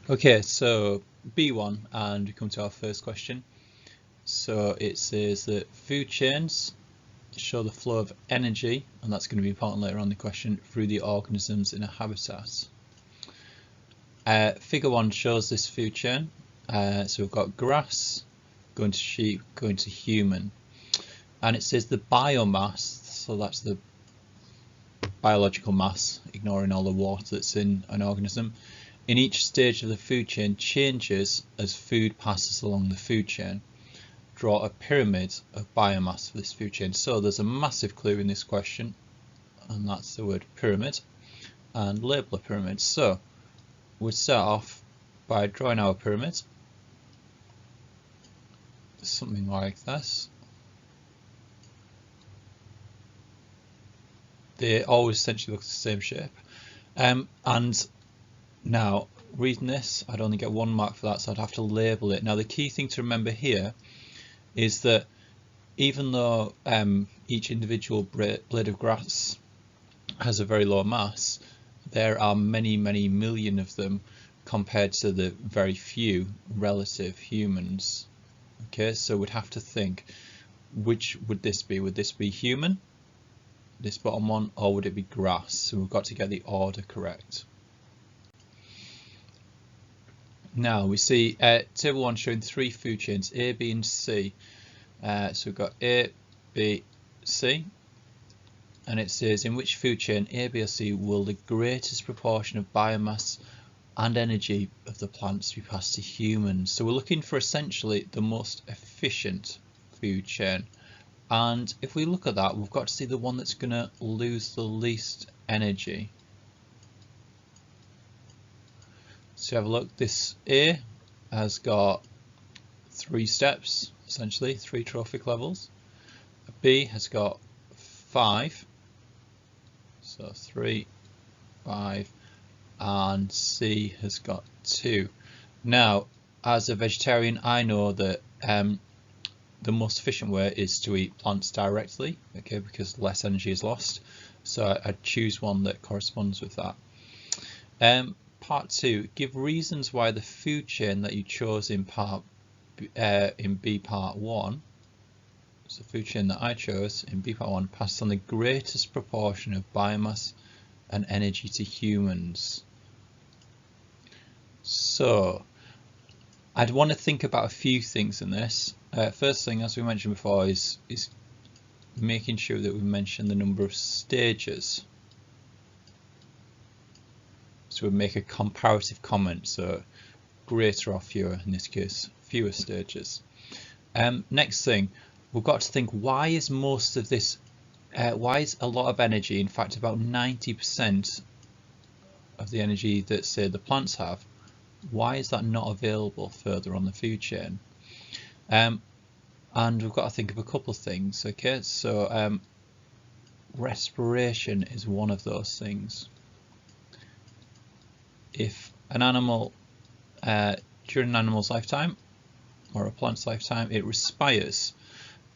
Okay, so B1, and we come to our first question. So it says that food chains show the flow of energy, and that's going to be important later on in the question, through the organisms in a habitat. Figure 1 shows this food chain. So we've got grass going to sheep, going to human, and it says the biomass, so that's the biological mass, ignoring all the water that's in an organism, in each stage of the food chain changes as food passes along the food chain. Draw a pyramid of biomass for this food chain. So there's a massive clue in this question, and that's the word pyramid, and label a pyramid. So we'll start off by drawing our pyramid, something like this. They always essentially look the same shape. And now, reading this, I'd only get 1 mark for that, so I'd have to label it. Now, the key thing to remember here is that even though each individual blade of grass has a very low mass, there are many, many million of them compared to the very few relative humans. Okay, so we'd have to think, which would this be? Would this be human, this bottom one, or would it be grass? So we've got to get the order correct. Now we see table 1 showing 3 food chains, A, B and C. So we've got A, B, C, and it says in which food chain, A, B or C, will the greatest proportion of biomass and energy of the plants be passed to humans. So we're looking for essentially the most efficient food chain, and if we look at that, we've got to see the one that's going to lose the least energy. So have a look, this A has got 3 steps, essentially 3 trophic levels. B has got 5, so 3, 5, and C has got 2. Now, as a vegetarian, I know that the most efficient way is to eat plants directly, okay, because less energy is lost. So I'd choose one that corresponds with that. Part 2, give reasons why the food chain that you chose in B part 1, so the food chain that I chose in B part 1, passes on the greatest proportion of biomass and energy to humans. So I'd want to think about a few things in this. First thing, as we mentioned before, is making sure that we mention the number of stages. So we make a comparative comment, so greater or fewer, in this case, fewer stages. Next thing, we've got to think, why is most of this, why is a lot of energy, in fact about 90% of the energy that, say, the plants have, why is that not available further on the food chain? And we've got to think of a couple of things, okay? So respiration is one of those things. If an animal, during an animal's lifetime, or a plant's lifetime, it respires,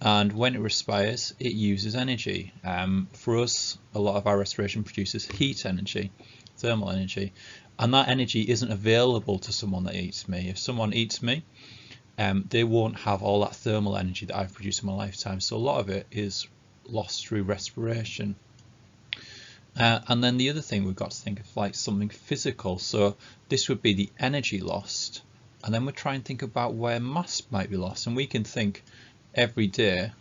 and when it respires, it uses energy. For us, a lot of our respiration produces heat energy, thermal energy, and that energy isn't available to someone that eats me. If someone eats me, they won't have all that thermal energy that I've produced in my lifetime, so a lot of it is lost through respiration. And then the other thing we've got to think of, like something physical, so this would be the energy lost, and then we try and think about where mass might be lost, and we can think every day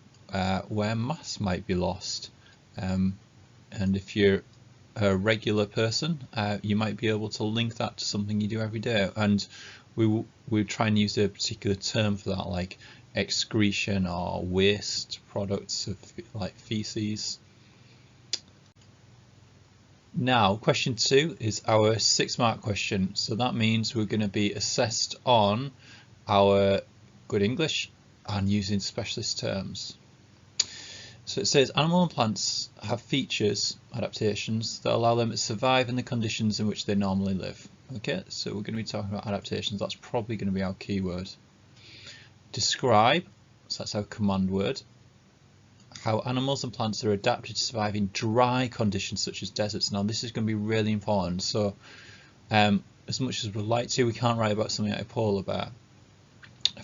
where mass might be lost, and if you're a regular person, you might be able to link that to something you do every day, and we try and use a particular term for that, like excretion or waste products of like feces. Now, question 2 is our 6-mark question, so that means we're going to be assessed on our good English and using specialist terms. So it says animal and plants have features, adaptations, that allow them to survive in the conditions in which they normally live. Okay, so we're going to be talking about adaptations. That's probably going to be our keyword. Describe, so that's our command word, how animals and plants are adapted to survive in dry conditions such as deserts. Now this is going to be really important. So as much as we'd like to, we can't write about something like a polar bear.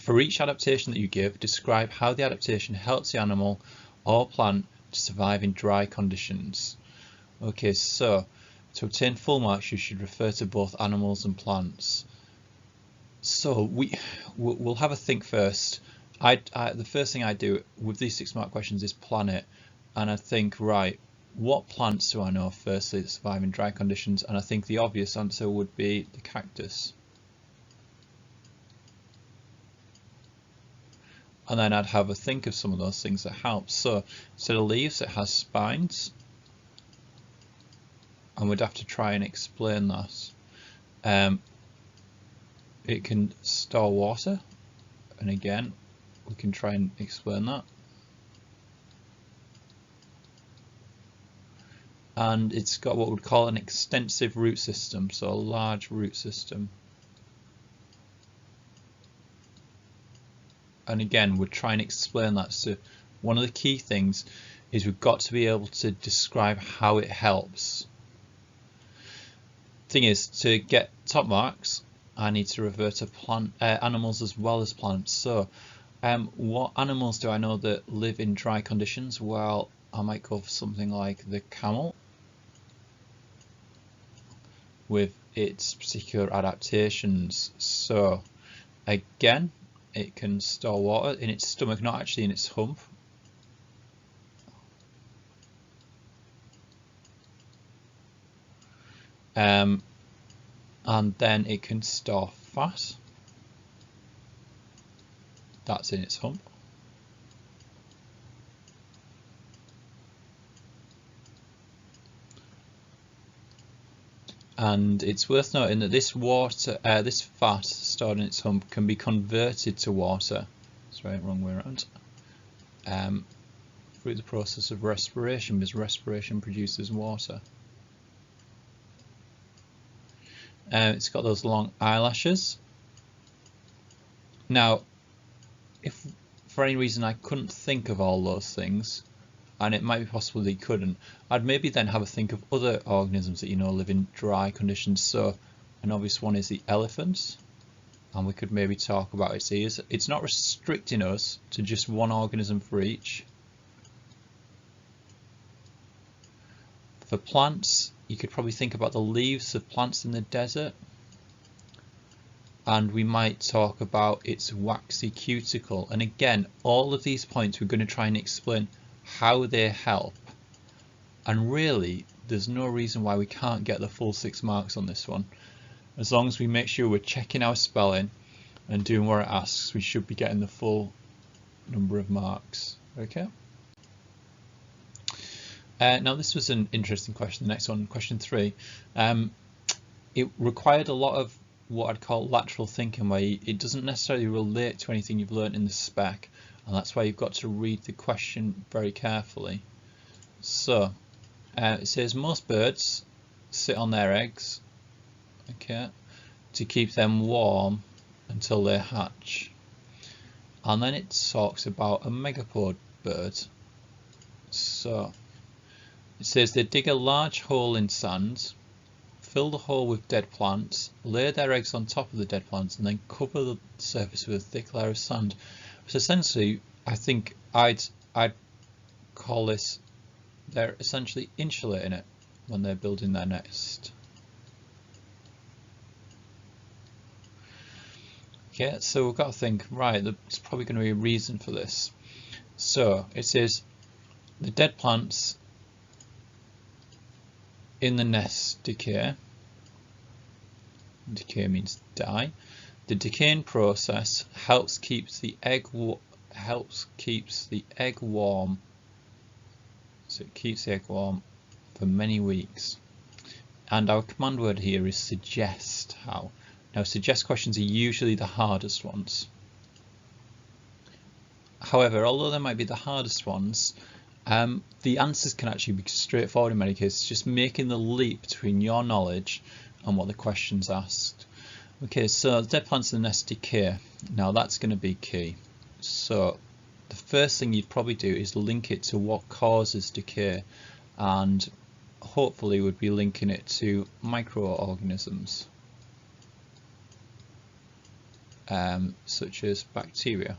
For each adaptation that you give, describe how the adaptation helps the animal or plant to survive in dry conditions. Okay, so to obtain full marks, you should refer to both animals and plants. So we'll have a think first. The first thing I do with these 6 mark questions is plan it, and I think, right, what plants do I know firstly that survive in dry conditions? And I think the obvious answer would be the cactus. And then I'd have a think of some of those things that help. So instead of leaves, it has spines, and we'd have to try and explain that. It can store water, and again we can try and explain that. And it's got what we'd call an extensive root system, so a large root system. And again, we'd try and explain that. So one of the key things is we've got to be able to describe how it helps. Thing is, to get top marks, I need to refer to animals as well as plants. So what animals do I know that live in dry conditions? Well, I might go for something like the camel with its particular adaptations. So again, it can store water in its stomach, not actually in its hump. And then it can store fat. That's in its hump. And it's worth noting that this fat stored in its hump can be converted to water. Sorry, wrong way around. Through the process of respiration, because respiration produces water. It's got those long eyelashes. Now, if for any reason I couldn't think of all those things, and it might be possible that you couldn't, I'd maybe then have a think of other organisms that you know live in dry conditions. So an obvious one is the elephant, and we could maybe talk about its ears. It's not restricting us to just one organism for each. For plants, you could probably think about the leaves of plants in the desert, and we might talk about its waxy cuticle. And again, all of these points we're going to try and explain how they help, and really there's no reason why we can't get the full 6 marks on this one. As long as we make sure we're checking our spelling and doing what it asks, we should be getting the full number of marks. Okay. Now this was an interesting question. The next one, question 3. It required a lot of what I'd call lateral thinking, where it doesn't necessarily relate to anything you've learned in the spec, and that's why you've got to read the question very carefully. So it says most birds sit on their eggs, okay, to keep them warm until they hatch. And then it talks about a megapode bird. So it says they dig a large hole in sand, fill the hole with dead plants, lay their eggs on top of the dead plants, and then cover the surface with a thick layer of sand. So essentially, I think I'd call this, they're essentially insulating it when they're building their nest. Okay, so we've got to think, right, there's probably going to be a reason for this. So it says the dead plants in the nest decay. Decay means die. The decaying process helps keeps the egg warm. So it keeps the egg warm for many weeks. And our command word here is suggest how. Now, suggest questions are usually the hardest ones. However, although they might be the hardest ones, the answers can actually be straightforward in many cases, just making the leap between your knowledge and what the question's asked. Okay, so dead plants in the nest decay. Now that's going to be key. So the first thing you'd probably do is link it to what causes decay, and hopefully would be linking it to microorganisms. such as bacteria.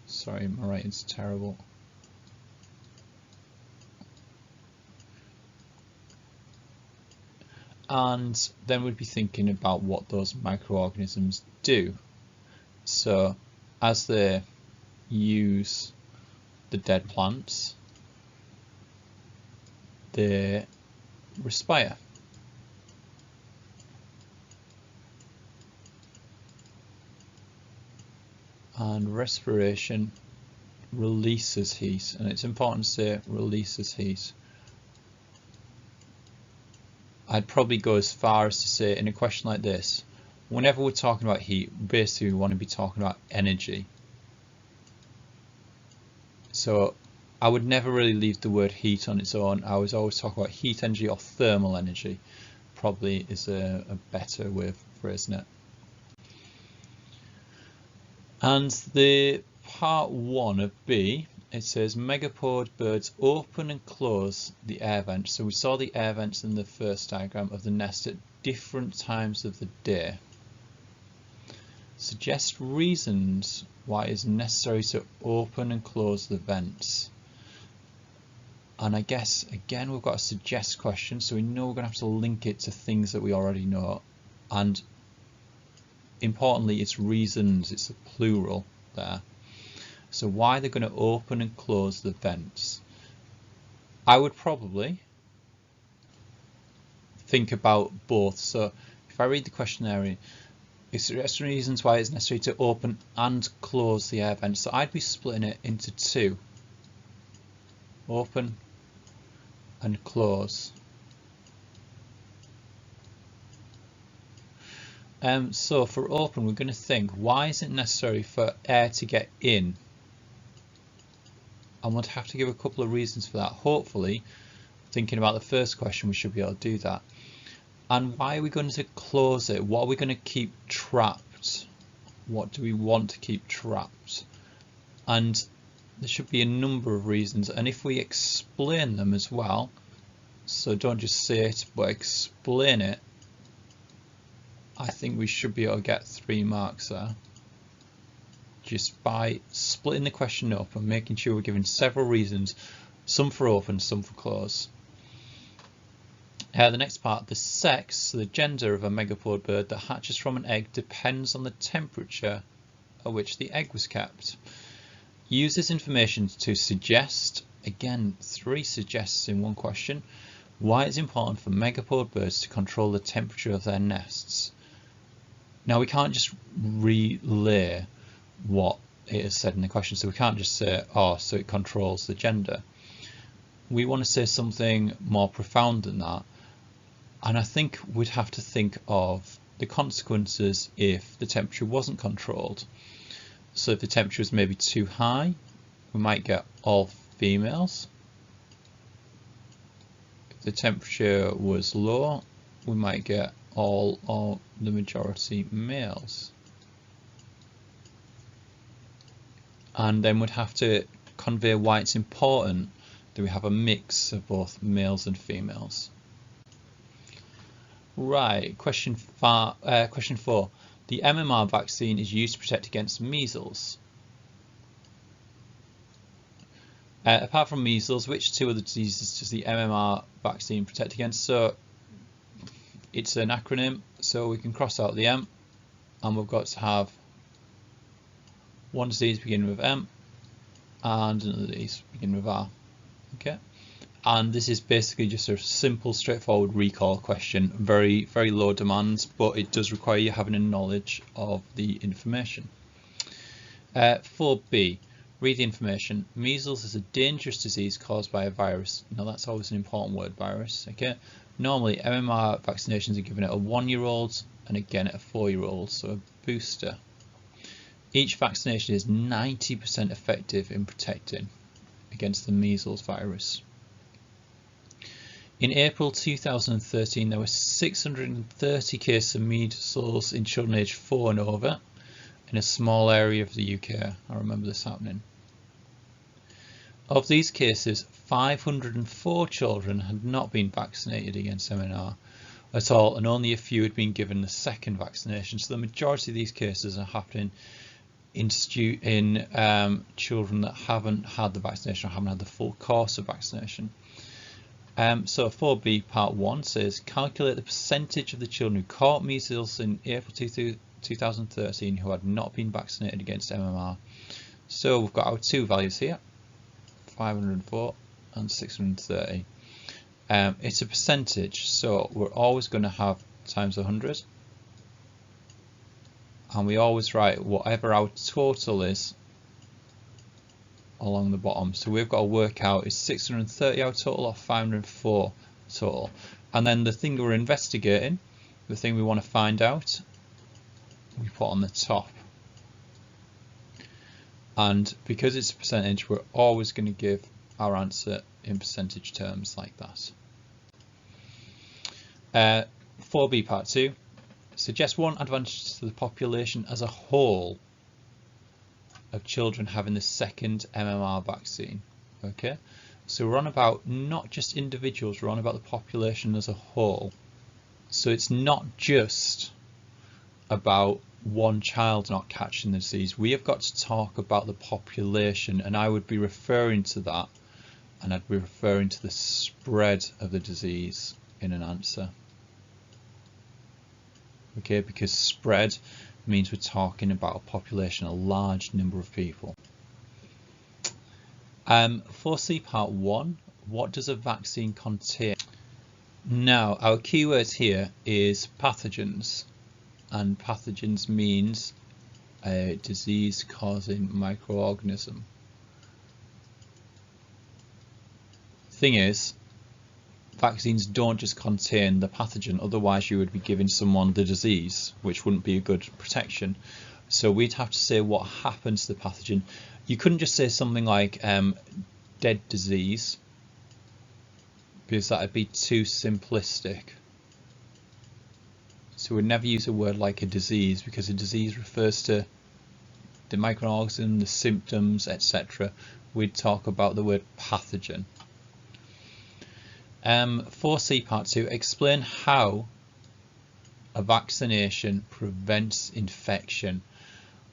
Sorry, my writing's terrible. And then we'd be thinking about what those microorganisms do. So as they use the dead plants, they respire. And respiration releases heat, and it's important to say releases heat. I'd probably go as far as to say in a question like this, whenever we're talking about heat, basically we want to be talking about energy. So I would never really leave the word heat on its own. I was always talking about heat energy or thermal energy, probably is a better way of phrasing it. And the part 1 of B, it says megapode birds open and close the air vents. So we saw the air vents in the first diagram of the nest at different times of the day. Suggest reasons why it is necessary to open and close the vents. And I guess again we've got a suggest question, so we know we're going to have to link it to things that we already know. And importantly, it's reasons, it's a plural there. So why they're going to open and close the vents. I would probably think about both. So if I read the questionnaire, it's reasons why it's necessary to open and close the air vents. So I'd be splitting it into two. Open and close. So for open, we're going to think, why is it necessary for air to get in? And we'll have to give a couple of reasons for that. Hopefully, thinking about the first question, we should be able to do that. And why are we going to close it? What are we going to keep trapped? What do we want to keep trapped? And there should be a number of reasons. And if we explain them as well, so don't just say it, but explain it, I think we should be able to get 3 marks there. Just by splitting the question up and making sure we're giving several reasons, some for open, some for close. The next part, the sex, the gender of a megapode bird that hatches from an egg depends on the temperature at which the egg was kept. Use this information to suggest, again 3 suggests in one question, why it's important for megapode birds to control the temperature of their nests. Now we can't just relay what it is said in the question, so we can't just say, oh, so it controls the gender. We want to say something more profound than that, and I think we'd have to think of the consequences if the temperature wasn't controlled. So if the temperature is maybe too high, we might get all females. If the temperature was low, we might get all or the majority males. And then we'd have to convey why it's important that we have a mix of both males and females. Right, question 4. The MMR vaccine is used to protect against measles. Apart from measles, which 2 other diseases does the MMR vaccine protect against? So it's an acronym, so we can cross out the M, and we've got to have one disease beginning with M and another disease beginning with R. Okay, and this is basically just a simple, straightforward recall question. Very, very low demands, but it does require you having a knowledge of the information. 4B. Read the information. Measles is a dangerous disease caused by a virus. Now that's always an important word, virus. Okay. Normally, MMR vaccinations are given at a 1-year-old and again at a 4-year-old, so a booster. Each vaccination is 90% effective in protecting against the measles virus. In April 2013, there were 630 cases of measles in children aged 4 and over in a small area of the UK. I remember this happening. Of these cases, 504 children had not been vaccinated against MMR, at all, and only a few had been given the second vaccination. So the majority of these cases are happening in children that haven't had the vaccination or haven't had the full course of vaccination. So 4B part 1 says calculate the percentage of the children who caught measles in April 2013 who had not been vaccinated against MMR. So we've got our two values here, 504 and 630. It's a percentage, so we're always going to have times 100, and we always write whatever our total is along the bottom. So we've got to work out, is 630 our total or 504 total? And then the thing we're investigating, the thing we want to find out, we put on the top. And because it's a percentage, we're always going to give our answer in percentage terms like that. 4B part 2, suggest one advantage to the population as a whole of children having the second MMR vaccine. Okay, so we're on about not just individuals, we're on about the population as a whole. So it's not just about one child not catching the disease. We have got to talk about the population, and I would be referring to that, and I'd be referring to the spread of the disease in an answer. Okay, because spread means we're talking about a population, a large number of people. 4C part 1, what does a vaccine contain? Now, our keyword here is pathogens, and pathogens means a disease-causing microorganism. Thing is, vaccines don't just contain the pathogen, otherwise you would be giving someone the disease, which wouldn't be a good protection. So we'd have to say what happens to the pathogen. You couldn't just say something like dead disease, because that would be too simplistic. So we'd never use a word like a disease, because a disease refers to the microorganism, the symptoms, etc. We'd talk about the word pathogen. 4C part 2, explain how a vaccination prevents infection.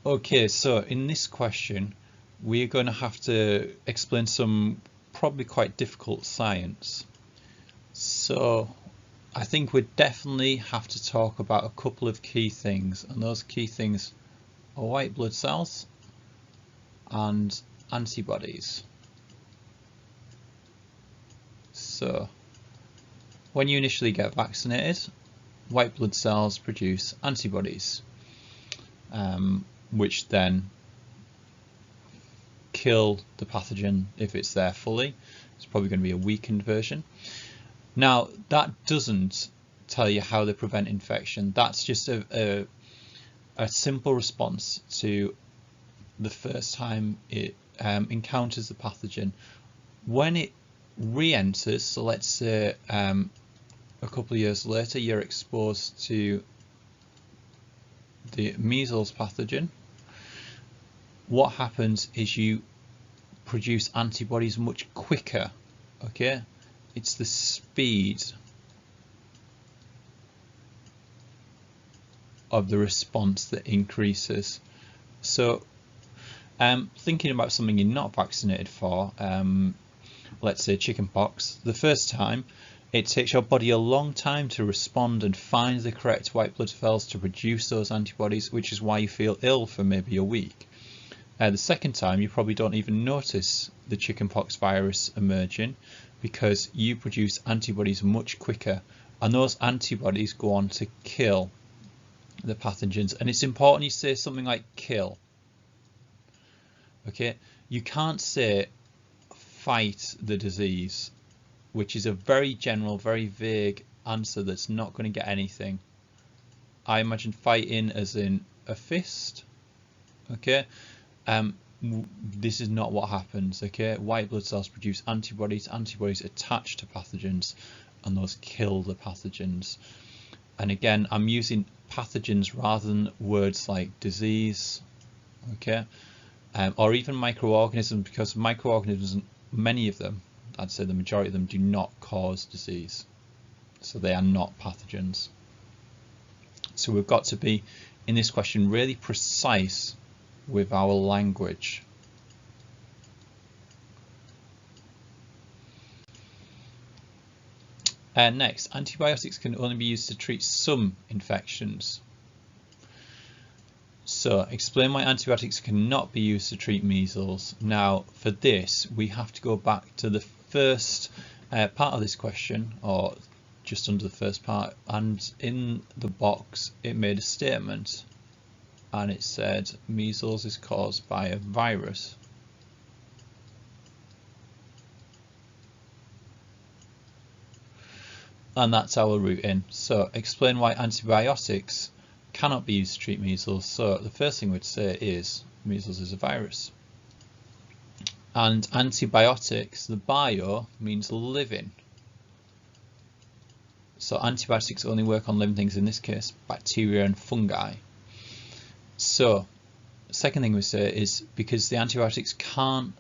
Okay, so in this question we're going to have to explain some probably quite difficult science. So I think we definitely have to talk about a couple of key things, and those key things are white blood cells and antibodies. So when you initially get vaccinated, white blood cells produce antibodies, which then kill the pathogen if it's there fully. It's probably going to be a weakened version. Now, that doesn't tell you how they prevent infection. That's just a simple response to the first time it encounters the pathogen. When it re-enters, so let's say a couple of years later you're exposed to the measles pathogen, what happens is you produce antibodies much quicker. Okay, it's the speed of the response that increases. So thinking about something you're not vaccinated for, let's say chickenpox, the first time it takes your body a long time to respond and find the correct white blood cells to produce those antibodies, which is why you feel ill for maybe a week. The second time you probably don't even notice the chickenpox virus emerging, because you produce antibodies much quicker, and those antibodies go on to kill the pathogens. And it's important you say something like kill. Okay, you can't say fight the disease, which is a very general, very vague answer that's not going to get anything. I imagine fighting as in a fist. Okay, this is not what happens. Okay, white blood cells produce antibodies. Antibodies attach to pathogens, and those kill the pathogens. And again, I'm using pathogens rather than words like disease. Okay, or even microorganisms, because microorganisms, many of them, I'd say the majority of them, do not cause disease. so they are not pathogens. So we've got to be, in this question, really precise with our language. Next, antibiotics can only be used to treat some infections. So explain why antibiotics cannot be used to treat measles. Now for this we have to go back to the first part of this question, or just under the first part, and in the box it made a statement and it said measles is caused by a virus. And that's our route in. So explain why antibiotics cannot be used to treat measles. So the first thing we'd say is measles is a virus. And antibiotics, the bio means living. So antibiotics only work on living things, in this case bacteria and fungi. So second thing we say is because the antibiotics cannot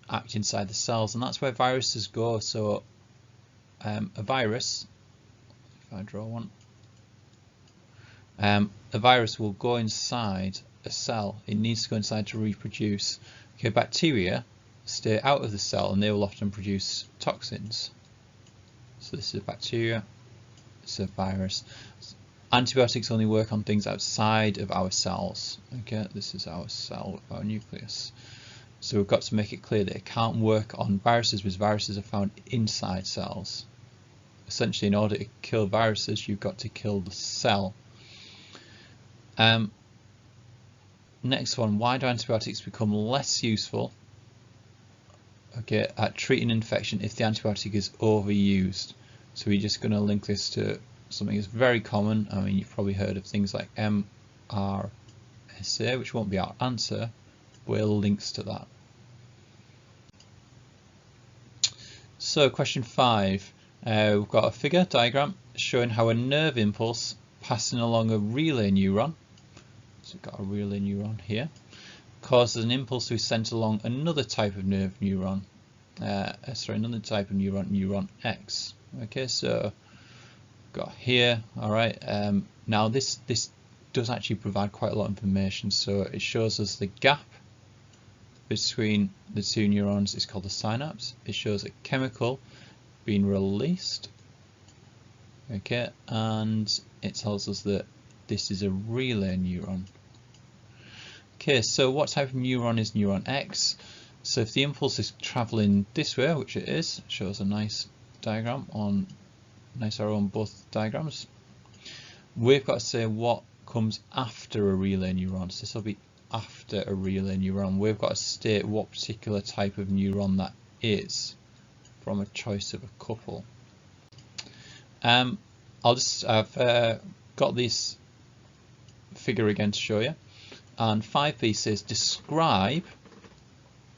act inside the cells, and that's where viruses go. So a virus, if I draw one, a virus will go inside a cell. It needs to go inside to reproduce. Okay, bacteria stay out of the cell and they will often produce toxins. So this is a bacteria, it's a virus. Antibiotics only work on things outside of our cells. Okay, this is our cell with our nucleus. So we've got to make it clear that it can't work on viruses, because viruses are found inside cells. Essentially, in order to kill viruses, you've got to kill the cell. Next one, why do antibiotics become less useful, okay, at treating infection if the antibiotic is overused? So we're just going to link this to something that's very common. I mean, you've probably heard of things like MRSA, which won't be our answer, but it links to that. So question 5, we've got a figure diagram showing how a nerve impulse passing along a relay neuron, so we've got a relay neuron here, causes an impulse to be sent along another type of nerve neuron, another type of neuron, neuron X. Okay, so got here, all right. Now this does actually provide quite a lot of information. So it shows us the gap between the two neurons is called the synapse. It shows a chemical being released, okay, and it tells us that this is a relay neuron. Okay, so what type of neuron is neuron X? So if the impulse is traveling this way, which it is, shows a nice diagram on, nice arrow on both diagrams, we've got to say what comes after a relay neuron. So this will be after a relay neuron. We've got to state what particular type of neuron that is from a choice of a couple. I've got this figure again to show you, and 5b says describe,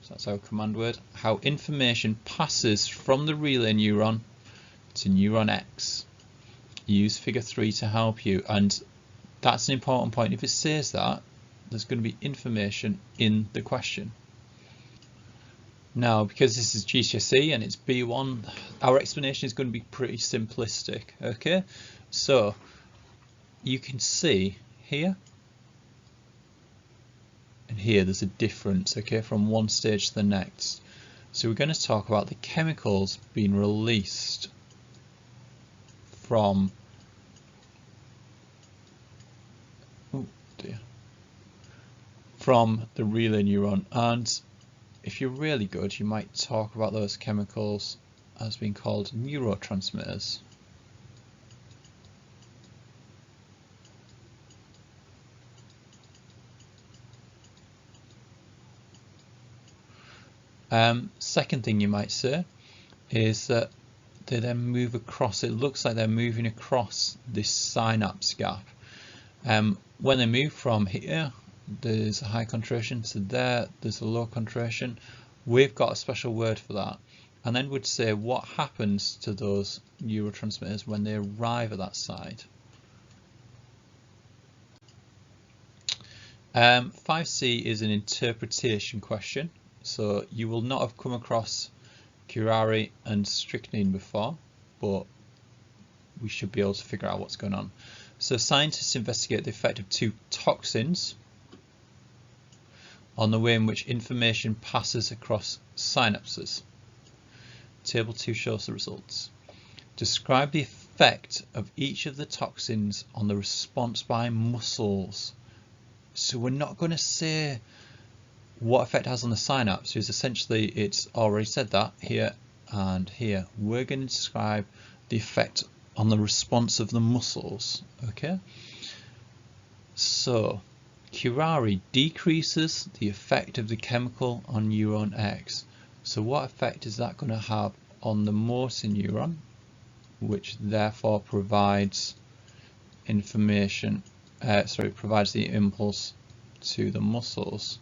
so that's our command word, how information passes from the relay neuron to neuron X. Use figure 3 to help you, and that's an important point. If it says that, there's going to be information in the question. Now, because this is GCSE and it's B1, our explanation is going to be pretty simplistic. Okay, so you can see here and here there's a difference, okay, from one stage to the next. So we're going to talk about the chemicals being released from the relay neuron, and if you're really good, you might talk about those chemicals as being called neurotransmitters. Second thing you might say is that they then move across, it looks like they're moving across this synapse gap. When they move from here, there's a high concentration, so there's a low concentration. We've got a special word for that, and then we'd say what happens to those neurotransmitters when they arrive at that site. 5c is an interpretation question, so you will not have come across curare and strychnine before, but we should be able to figure out what's going on. So scientists investigate the effect of 2 toxins on the way in which information passes across synapses. Table 2 shows the results. Describe the effect of each of the toxins on the response by muscles. So we're not going to say what effect it has on the synapse, because essentially it's already said that here and here. We're going to describe the effect on the response of the muscles. Okay, so curare decreases the effect of the chemical on neuron X. So what effect is that going to have on the motor neuron, which therefore provides information, provides the impulse to the muscles?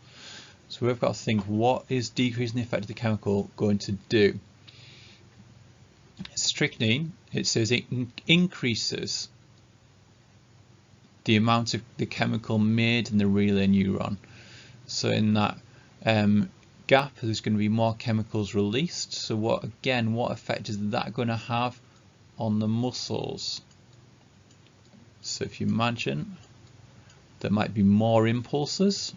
So we've got to think, what is decreasing the effect of the chemical going to do? Strychnine, it says it increases the amount of the chemical made in the relay neuron. So in that gap, there's going to be more chemicals released. So what effect is that going to have on the muscles? So if you imagine there might be more impulses,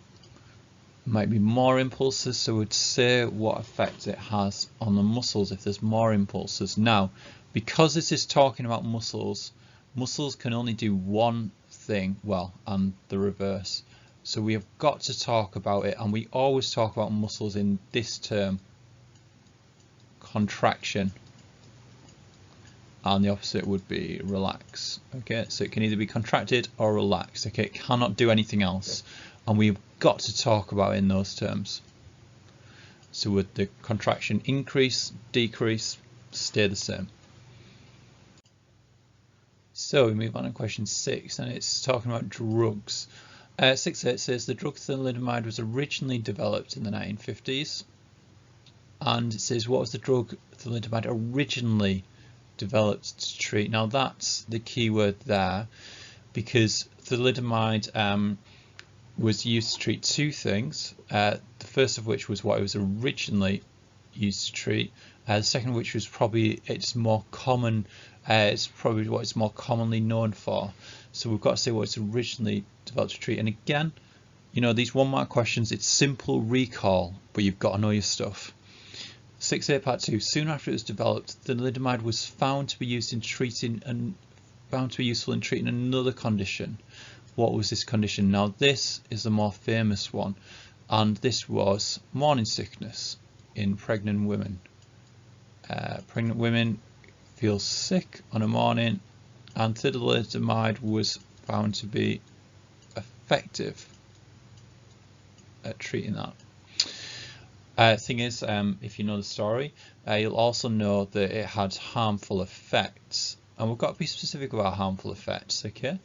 so we'd say what effect it has on the muscles if there's more impulses. Now, because this is talking about muscles, muscles can only do one thing, well, and the reverse. So we have got to talk about it, and we always talk about muscles in this term, contraction, and the opposite would be relax. Okay, so it can either be contracted or relaxed. Okay, it cannot do anything else, and we've got to talk about it in those terms. So would the contraction increase, decrease, stay the same? So we move on to question 6, and it's talking about drugs. 6.8 says the drug thalidomide was originally developed in the 1950s, and it says what was the drug thalidomide originally developed to treat? Now that's the key word there, because thalidomide was used to treat 2 things. The first of which was what it was originally used to treat. The second of which was probably its more common. It's probably what it's more commonly known for. So we've got to say what it's originally developed to treat. And again, you know, these 1-mark questions, it's simple recall, but you've got to know your stuff. 6.8 part 2. Soon after it was developed, thalidomide was found to be used in treating and found to be useful in treating another condition. What was this condition? Now this is the more famous one, and this was morning sickness in pregnant women. Pregnant women feel sick on a morning, and thalidomide was found to be effective at treating that. Thing is, if you know the story, you'll also know that it had harmful effects, and we've got to be specific about harmful effects. Okay.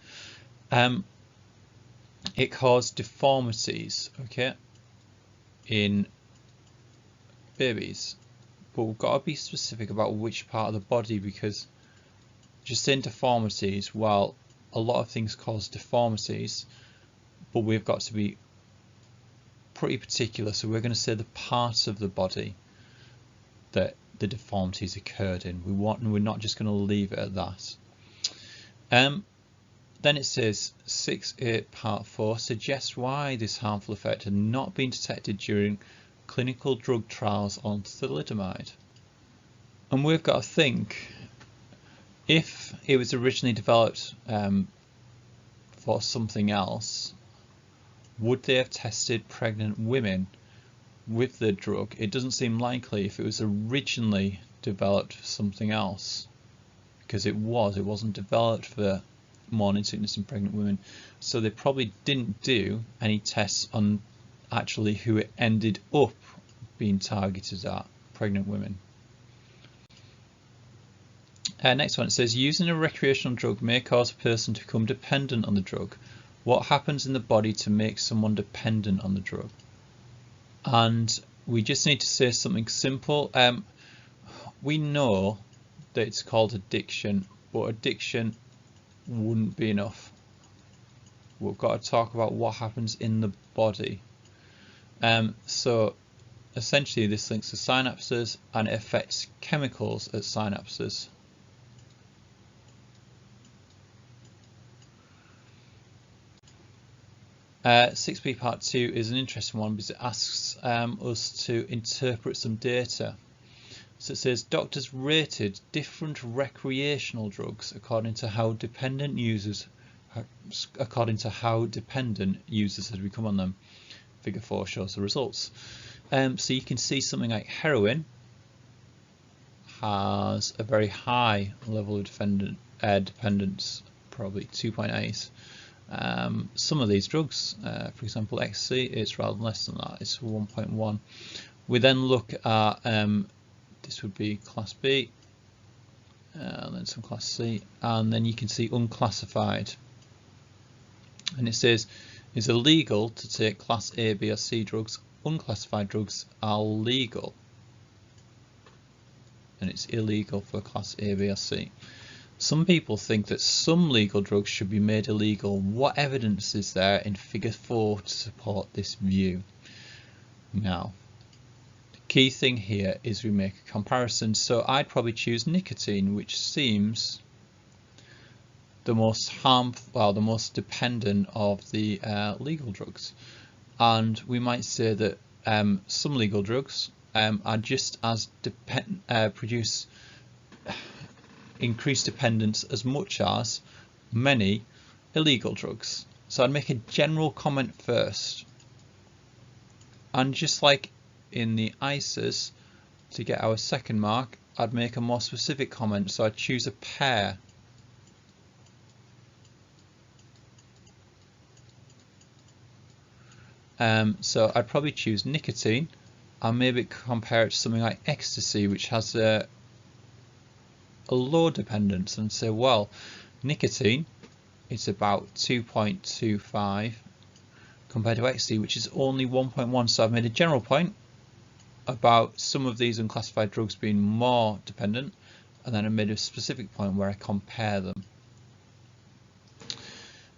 It caused deformities, okay, in babies, but we've got to be specific about which part of the body, because just saying deformities, well, a lot of things cause deformities, but we've got to be pretty particular. So we're going to say the parts of the body that the deformities occurred in. We're not just going to leave it at that. Then it says 6.8 part 4 suggests why this harmful effect had not been detected during clinical drug trials on thalidomide. And we've got to think, if it was originally developed for something else, would they have tested pregnant women with the drug? It doesn't seem likely if it was originally developed for something else, because it wasn't developed for morning sickness in pregnant women, so they probably didn't do any tests on actually who it ended up being targeted at, pregnant women. Next one, it says using a recreational drug may cause a person to become dependent on the drug. What happens in the body to make someone dependent on the drug? And we just need to say something simple. We know that it's called addiction, but addiction wouldn't be enough. We've got to talk about what happens in the body. So essentially this links to synapses, and it affects chemicals at synapses. 6b part 2 is an interesting one because it asks us to interpret some data. So it says doctors rated different recreational drugs according to how dependent users had become on them. Figure 4 shows the results. So you can see something like heroin has a very high level of dependence, probably 2.8. Some of these drugs, for example ecstasy, it's rather less than that, it's 1.1. We then look at, this would be class B, and then some class C, and then you can see unclassified. And it says, it's illegal to take class A, B or C drugs. Unclassified drugs are legal. And it's illegal for class A, B or C. Some people think that some legal drugs should be made illegal. What evidence is there in figure 4 to support this view? Now, the key thing here is we make a comparison. So I'd probably choose nicotine, which seems the most harmful, well, the most dependent of the legal drugs. And we might say that some legal drugs are just as produce increased dependence as much as many illegal drugs. So I'd make a general comment first, and just like in the ICES, to get our second mark, I'd make a more specific comment. So I'd choose a pair. So I'd probably choose nicotine and maybe compare it to something like ecstasy, which has a low dependence, and say, well, nicotine, it's about 2.25 compared to ecstasy, which is only 1.1. So I've made a general point about some of these unclassified drugs being more dependent, and then I made a specific point where I compare them.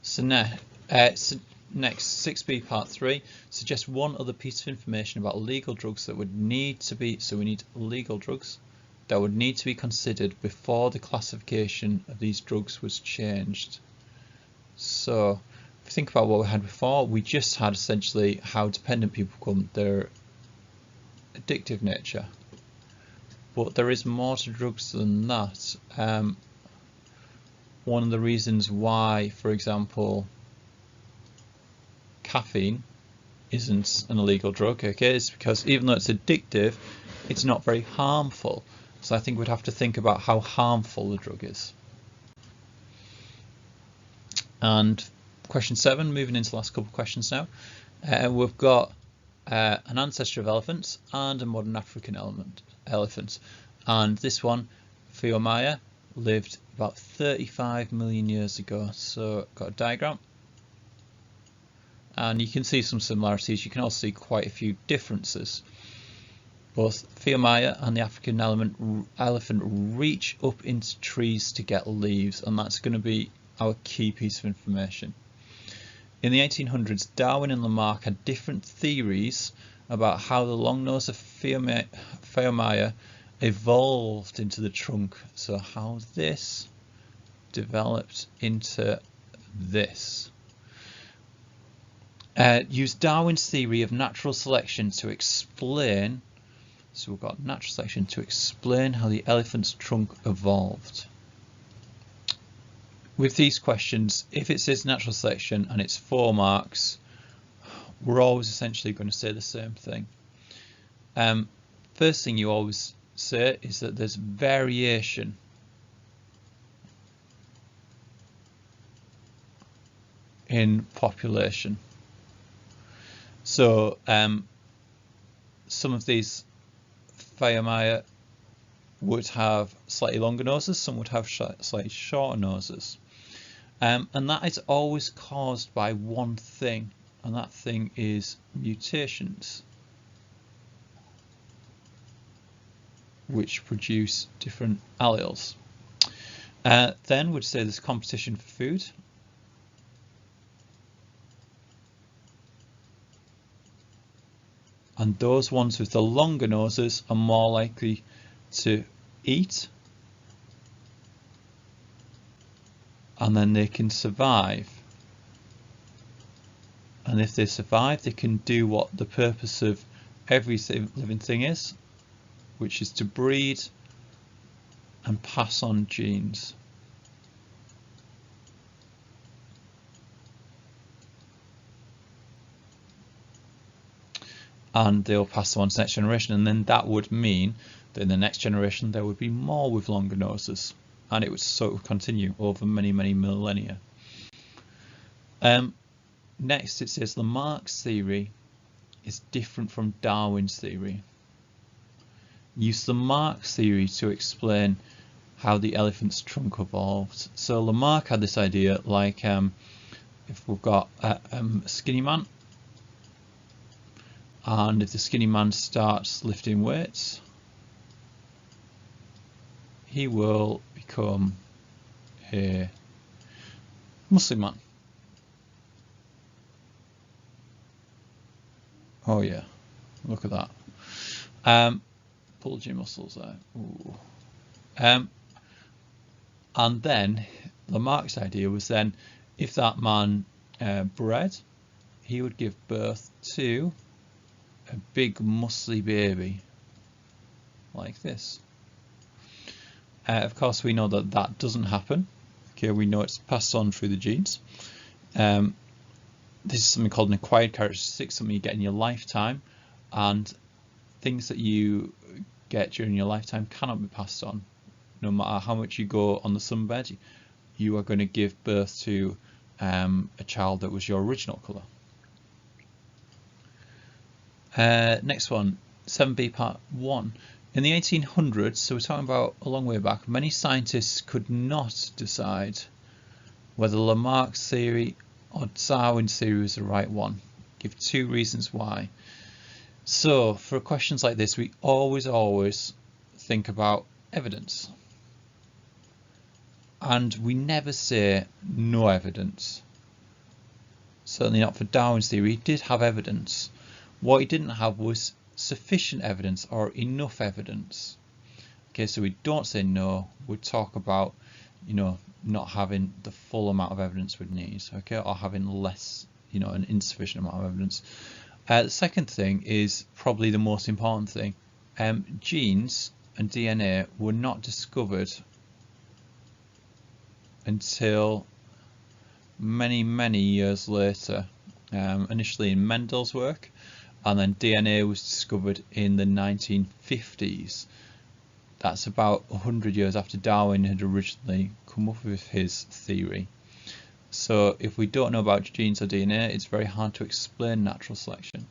So next, 6b part 3 suggests one other piece of information about legal drugs that would need to be, so we need legal drugs that would need to be considered before the classification of these drugs was changed. So if you think about what we had before, we just had essentially how dependent people become, their addictive nature. But there is more to drugs than that. One of the reasons why, for example, caffeine isn't an illegal drug, okay, is because even though it's addictive, it's not very harmful. So I think we'd have to think about how harmful the drug is. And question 7, moving into the last couple of questions now. We've got an ancestor of elephants and a modern African elephant. And this one, Fiomaya, lived about 35 million years ago. So got a diagram. And you can see some similarities. You can also see quite a few differences. Both Fiomaya and the African elephant reach up into trees to get leaves, and that's going to be our key piece of information. In the 1800s, Darwin and Lamarck had different theories about how the long nose of Fiomaya evolved into the trunk. So how this developed into this. Use Darwin's theory of natural selection to explain. So we've got natural selection to explain how the elephant's trunk evolved. With these questions, if it says natural selection and it's 4 marks, we're always essentially going to say the same thing. First thing you always say is that there's variation in population. So some of these Fiomaya would have slightly longer noses, some would have slightly shorter noses. And that is always caused by one thing, and that thing is mutations, which produce different alleles. Then we'd say there's competition for food. And those ones with the longer noses are more likely to eat, and then they can survive. And if they survive, they can do what the purpose of every living thing is, which is to breed and pass on genes. And they'll pass on to the next generation, and then that would mean that in the next generation there would be more with longer noses, and it would sort of continue over many millennia. Next it says Lamarck's theory is different from Darwin's theory. Use Lamarck's theory to explain how the elephant's trunk evolved. So Lamarck had this idea, like if we've got a skinny man, and if the skinny man starts lifting weights, he will become a muscly man. Oh yeah, look at that. Bulging muscles there. Ooh. And then Lamarck's idea was then, if that man bred, he would give birth to a big muscly baby like this. Of course, we know that that doesn't happen. Okay, we know it's passed on through the genes. This is something called an acquired characteristic, something you get in your lifetime, and things that you get during your lifetime cannot be passed on. No matter how much you go on the sunbed, you are going to give birth to a child that was your original colour. Next one, 7b part 1. In the 1800s, so we're talking about a long way back, many scientists could not decide whether Lamarck's theory or Darwin's theory was the right one. Give 2 reasons why. So for questions like this, we always think about evidence. And we never say no evidence. Certainly not for Darwin's theory. He did have evidence. What he didn't have was sufficient evidence or enough evidence. Okay, so we don't say no, we talk about, you know, not having the full amount of evidence we need, okay, or having less, you know, an insufficient amount of evidence. The second thing is probably the most important thing. Genes and DNA were not discovered until many years later, initially in Mendel's work, and then DNA was discovered in the 1950s. That's about 100 years after Darwin had originally come up with his theory. So if we don't know about genes or DNA, it's very hard to explain natural selection.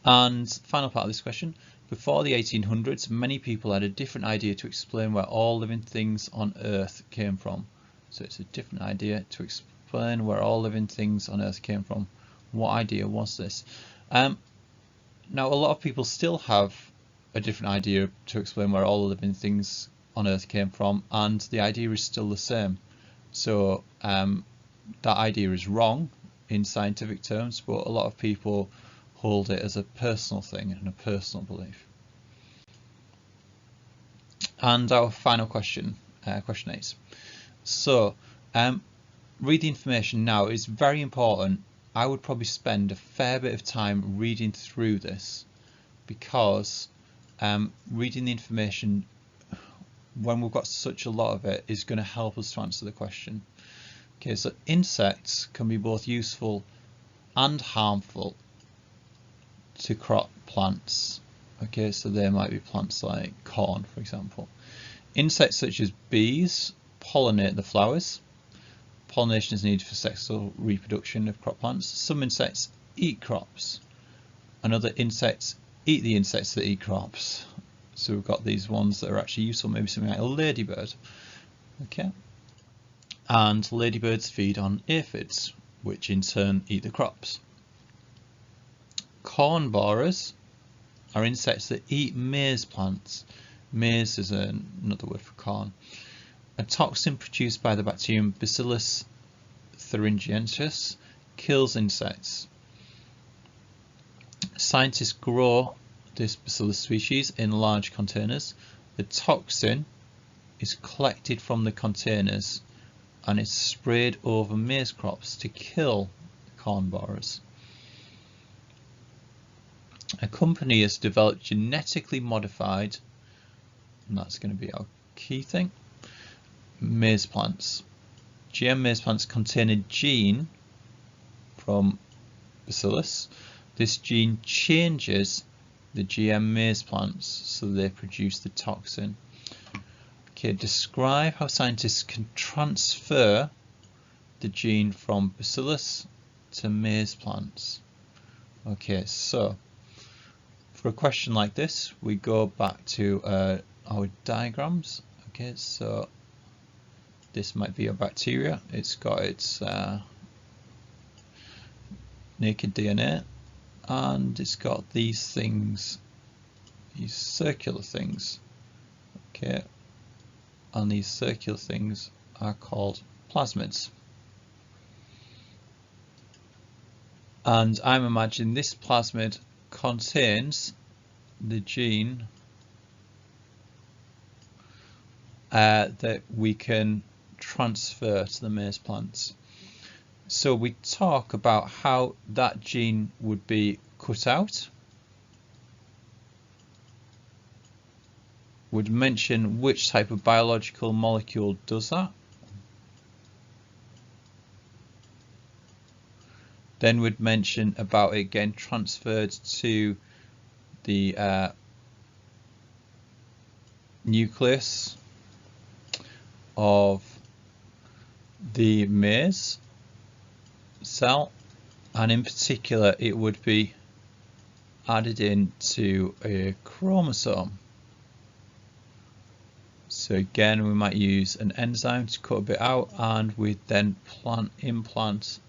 And final part of this question, before the 1800s, many people had a different idea to explain where all living things on Earth came from. So it's a different idea to explain where all living things on Earth came from. What idea was this? Now a lot of people still have a different idea to explain where all the living things on Earth came from, and the idea is still the same. So that idea is wrong in scientific terms, but a lot of people hold it as a personal thing and a personal belief. And our final question, question 8. So read the information now. It's very important. I would probably spend a fair bit of time reading through this, because reading the information when we've got such a lot of it is going to help us to answer the question. Okay, so insects can be both useful and harmful to crop plants. Okay, so there might be plants like corn, for example. Insects such as bees pollinate the flowers. Pollination is needed for sexual reproduction of crop plants. Some insects eat crops, and other insects eat the insects that eat crops. So we've got these ones that are actually useful, maybe something like a ladybird. Okay, and ladybirds feed on aphids, which in turn eat the crops. Corn borers are insects that eat maize plants. Maize is another word for corn. A toxin produced by the bacterium Bacillus thuringiensis kills insects. Scientists grow this Bacillus species in large containers. The toxin is collected from the containers and is sprayed over maize crops to kill corn borers. A company has developed genetically modified, and that's going to be our key thing, maize plants. GM maize plants contain a gene from Bacillus. This gene changes the GM maize plants so they produce the toxin. Okay, describe how scientists can transfer the gene from Bacillus to maize plants. Okay, so for a question like this, we go back to our diagrams. Okay, so this might be a bacteria. It's got its naked DNA, and it's got these things, these circular things. Okay, and these circular things are called plasmids. And I'm imagining this plasmid contains the gene that we can transfer to the maize plants. So we talk about how that gene would be cut out. Would mention which type of biological molecule does that. Then would mention about it getting transferred to the nucleus of the maize cell, and in particular it would be added into a chromosome. So again, we might use an enzyme to cut a bit out, and we then implant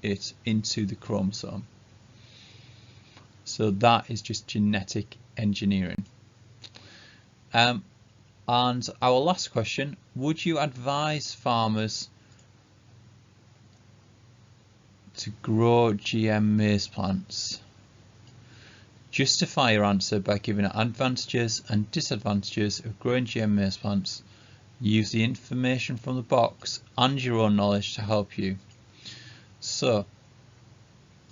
it into the chromosome. So that is just genetic engineering. And our last question, would you advise farmers to grow GM maize plants? Justify your answer by giving advantages and disadvantages of growing GM maize plants. Use the information from the box and your own knowledge to help you. So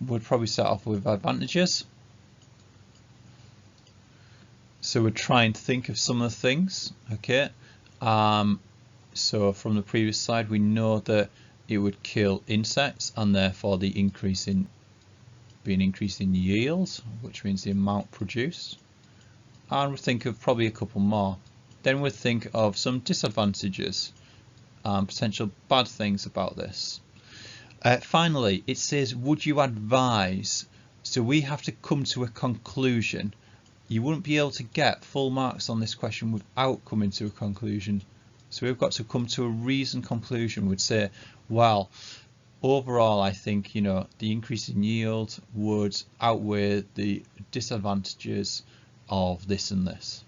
we'll probably start off with advantages. So we'll try and think of some of the things. Okay, so from the previous slide, we know that it would kill insects, and therefore the increase in yield, which means the amount produced. And we'll think of probably a couple more. Then we'll think of some disadvantages and potential bad things about this. Finally, it says, would you advise? So we have to come to a conclusion. You wouldn't be able to get full marks on this question without coming to a conclusion. So we've got to come to a reasoned conclusion. We'd say, well, overall, I think, the increase in yield would outweigh the disadvantages of this and this.